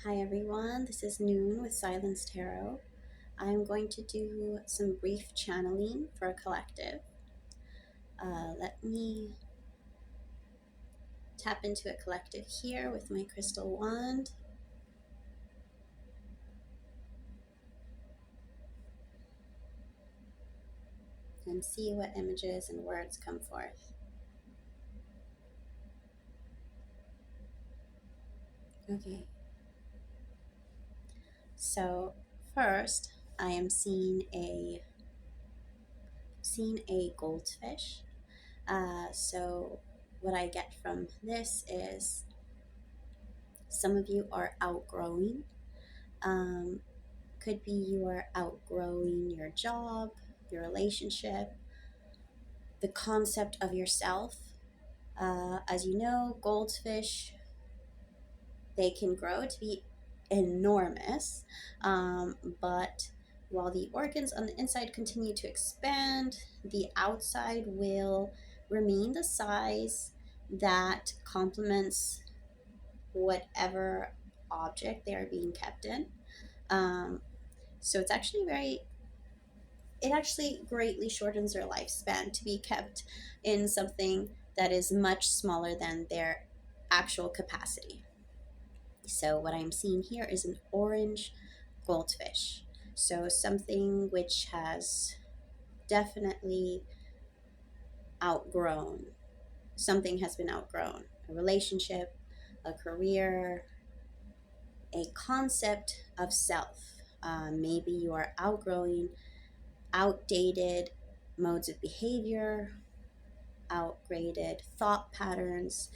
Hi everyone, this is Noon with Silence Tarot. I'm going to do some brief channeling for a collective. Let me tap into a collective here with my crystal wand. And see what images and words come forth. Okay. So first, I am seeing a goldfish. So what I get from this is some of you are outgrowing. Could be you are outgrowing your job, your relationship, the concept of yourself. As you know, goldfish, they can grow to be enormous, but while the organs on the inside continue to expand, the outside will remain the size that complements whatever object they are being kept in. Um, so it actually greatly shortens their lifespan to be kept in something that is much smaller than their actual capacity. So what I'm seeing here is an orange goldfish. So something which has definitely outgrown. Something has been outgrown. A relationship, a career, a concept of self. Maybe you are outgrowing outdated modes of behavior, outdated thought patterns.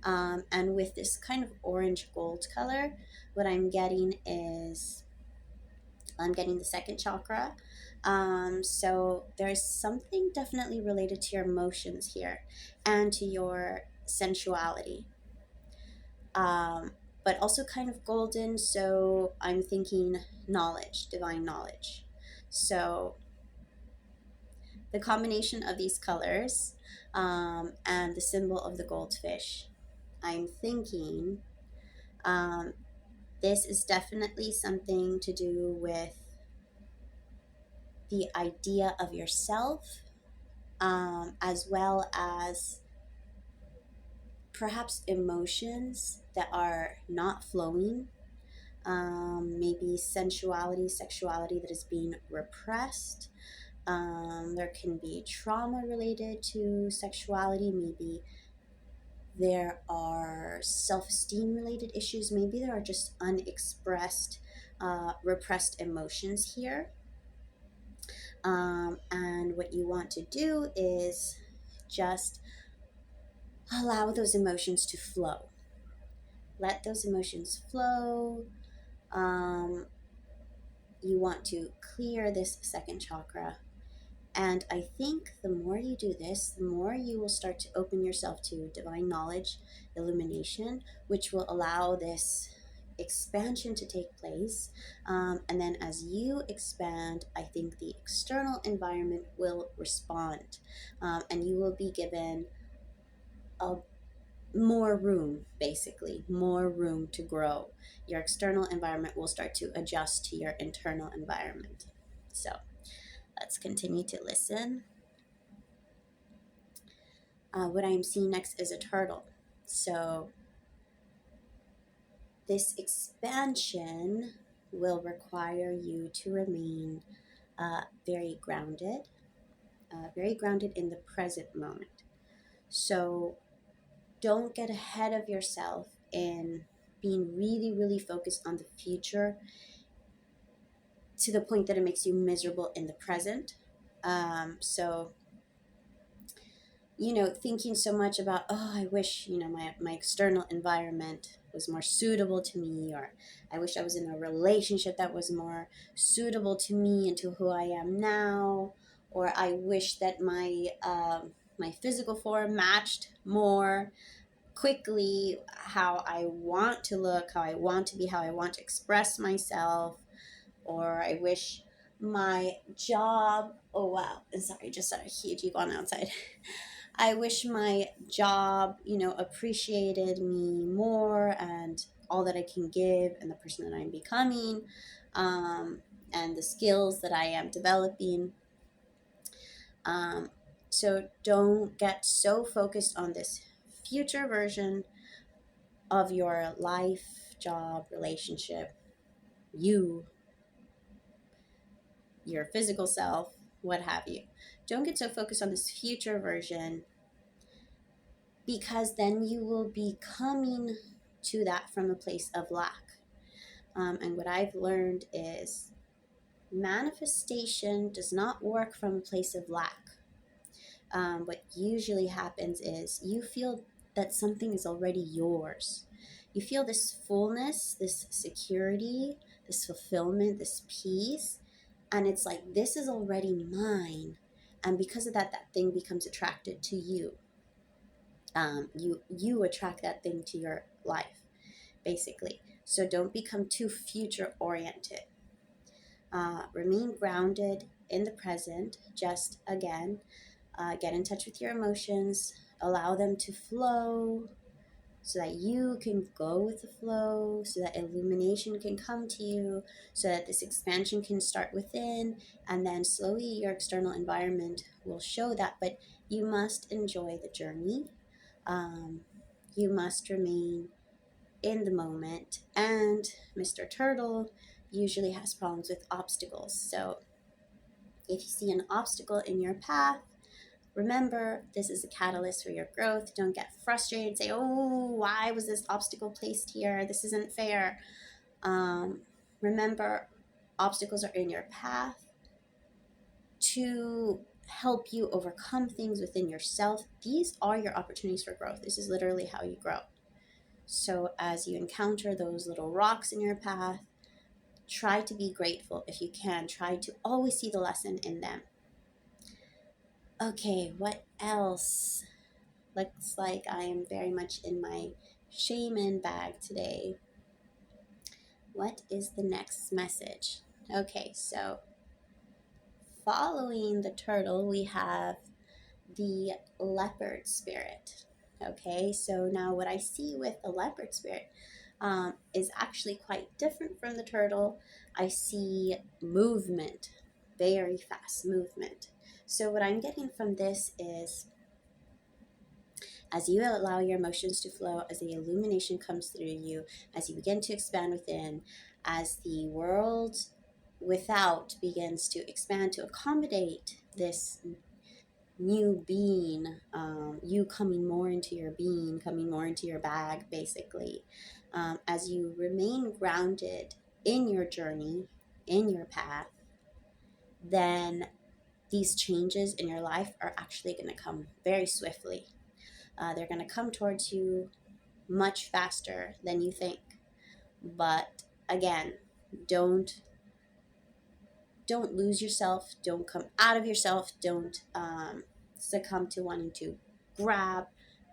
And with this kind of orange gold color, what I'm getting is I'm getting the second chakra. So there's something definitely related to your emotions here and to your sensuality. But also kind of golden. So I'm thinking knowledge, divine knowledge. So the combination of these colors and the symbol of the goldfish, I'm thinking um, this is definitely something to do with the idea of yourself, as well as perhaps emotions that are not flowing. Maybe sensuality, sexuality that is being repressed. There can be trauma related to sexuality. Maybe there are self-esteem related issues. Maybe there are just unexpressed, repressed emotions here. And what you want to do is just allow those emotions to flow. Let those emotions flow. Um, you want to clear this second chakra. And I think the more you do this, the more you will start to open yourself to divine knowledge, illumination, which will allow this expansion to take place. And then as you expand, I think the external environment will respond, and you will be given a more room, basically, more room to grow. Your external environment will start to adjust to your internal environment. So let's continue to listen. What I'm seeing next is a turtle. So this expansion will require you to remain very grounded in the present moment. So don't get ahead of yourself in being really, really focused on the future to the point that it makes you miserable in the present. So thinking so much about, oh, I wish, my external environment was more suitable to me, or I wish I was in a relationship that was more suitable to me and to who I am now, or I wish that my physical form matched more quickly how I want to look, how I want to be, how I want to express myself, or I wish my job, oh wow, sorry, just saw a huge iguana outside. I wish my job, appreciated me more and all that I can give and the person that I'm becoming, um, and the skills that I am developing. Um, so don't get so focused on this future version of your life, job, relationship, you, your physical self, what have you. Don't get so focused on this future version, because then you will be coming to that from a place of lack. And what I've learned is manifestation does not work from a place of lack. What usually happens is you feel that something is already yours. You feel this fullness, this security, this fulfillment, this peace, and it's like, this is already mine. And because of that, that thing becomes attracted to you. You attract that thing to your life, basically. So don't become too future oriented. Remain grounded in the present. Just again, get in touch with your emotions, allow them to flow so that you can go with the flow, so that illumination can come to you, so that this expansion can start within, and then slowly your external environment will show that. But you must enjoy the journey. Um, you must remain in the moment. And Mr. Turtle usually has problems with obstacles. So if you see an obstacle in your path, remember, this is a catalyst for your growth. Don't get frustrated. Say, oh, why was this obstacle placed here? This isn't fair. Um, Remember, obstacles are in your path to help you overcome things within yourself. These are your opportunities for growth. This is literally how you grow. So as you encounter those little rocks in your path, try to be grateful if you can. Try to always see the lesson in them. Okay, what else? Looks like I am very much in my shaman bag today. What is the next message? Okay, so following the turtle, we have the leopard spirit. Okay, so now what I see with the leopard spirit is actually quite different from the turtle. I see movement, very fast movement. So what I'm getting from this is, as you allow your emotions to flow, as the illumination comes through you, as you begin to expand within, as the world without begins to expand to accommodate this new being, you coming more into your being, coming more into your bag, basically. As you remain grounded in your journey, in your path, then these changes in your life are actually going to come very swiftly. They're going to come towards you much faster than you think. But again, don't lose yourself. Don't come out of yourself. Don't succumb to wanting to grab,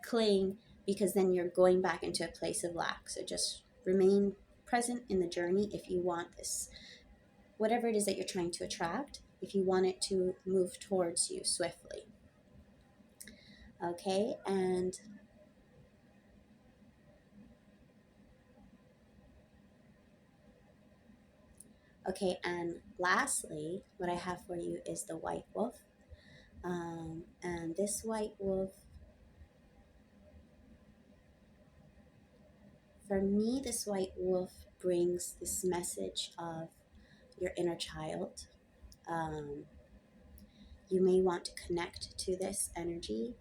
cling, because then you're going back into a place of lack. So just remain present in the journey if you want this, whatever it is that you're trying to attract, if you want it to move towards you swiftly. Okay, and lastly, what I have for you is the white wolf. And this white wolf, for me, this white wolf brings this message of your inner child. Um, you may want to connect to this energy.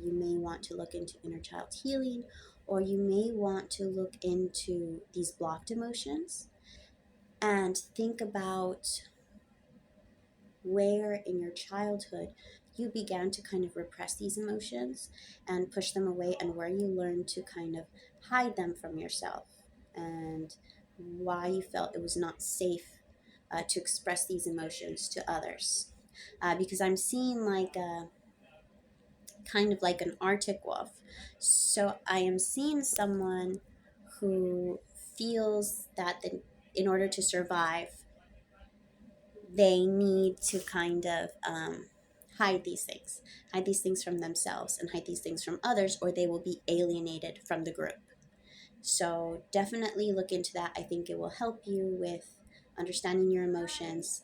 You may want to look into inner child healing, or you may want to look into these blocked emotions and think about where in your childhood you began to kind of repress these emotions and push them away, and where you learned to kind of hide them from yourself, and why you felt it was not safe to express these emotions to others. Because I'm seeing like a kind of like an Arctic wolf. So I am seeing someone who feels that in order to survive, they need to kind of hide these things from themselves and hide these things from others, or they will be alienated from the group. So definitely look into that. I think it will help you with understanding your emotions